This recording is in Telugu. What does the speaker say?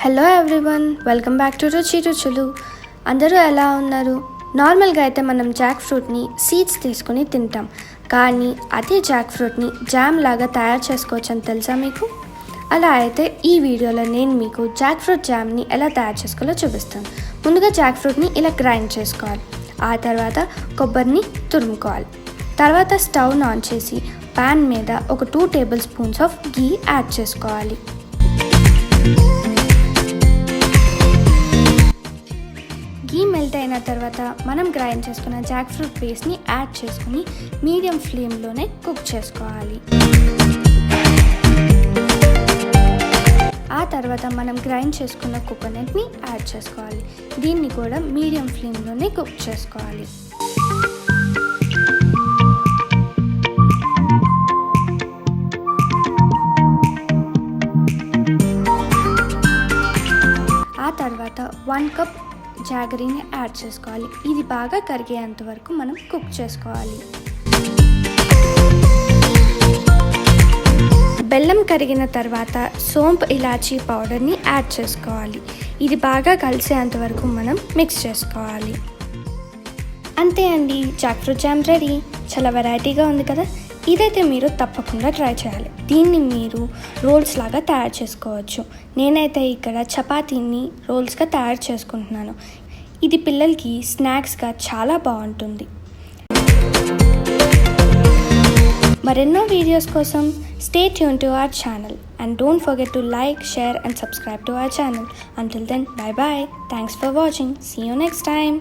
Hello everyone, welcome back to రుచి రుచులు. అందరూ ఎలా ఉన్నారు? నార్మల్గా అయితే మనం జాక్ ఫ్రూట్ని సీడ్స్ తీసుకుని తింటాం, కానీ అదే జాక్ ఫ్రూట్ని జామ్ లాగా తయారు చేసుకోవచ్చు అని తెలుసా మీకు? అలా అయితే ఈ వీడియోలో నేను మీకు జాక్ ఫ్రూట్ జామ్ని ఎలా తయారు చేసుకోవాలో చూపిస్తాను. ముందుగా జాక్ ఫ్రూట్ని ఇలా గ్రైండ్ చేసుకోవాలి. ఆ తర్వాత కొబ్బరిని తురుముకోవాలి. తర్వాత స్టవ్ ఆన్ చేసి ప్యాన్ మీద ఒక 2 table spoons of ghee add చేసుకోవాలి. గీ మెల్ట్ అయిన తర్వాత మనం గ్రైండ్ చేసుకున్న జాక్ ఫ్రూట్ పేస్ట్ని యాడ్ చేసుకుని మీడియం ఫ్లేమ్లోనే కుక్ చేసుకోవాలి. ఆ తర్వాత మనం గ్రైండ్ చేసుకున్న కోకోనట్ని యాడ్ చేసుకోవాలి. దీన్ని కూడా మీడియం ఫ్లేమ్లోనే కుక్ చేసుకోవాలి. ఆ తర్వాత 1 కప్ జాగరీని యాడ్ చేసుకోవాలి. ఇది బాగా కరిగేంత వరకు మనం కుక్ చేసుకోవాలి. బెల్లం కరిగిన తర్వాత సోంపు ఇలాచీ పౌడర్ని యాడ్ చేసుకోవాలి. ఇది బాగా కలిసేంత వరకు మనం మిక్స్ చేసుకోవాలి. అంతే అండి, జాక్ ఫ్రూట్ జామ్ రెడీ. చాలా వెరైటీగా ఉంది కదా. ఇదైతే మీరు తప్పకుండా ట్రై చేయాలి. దీన్ని మీరు రోల్స్ లాగా తయారు చేసుకోవచ్చు. నేనైతే ఇక్కడ చపాతీని రోల్స్గా తయారు చేసుకుంటున్నాను. ఇది పిల్లలకి స్నాక్స్గా చాలా బాగుంటుంది. మరెన్నో వీడియోస్ కోసం stay tune to our channel and don't forget to like, share and subscribe to our channel. Until then, bye bye. Thanks for watching. See you next time.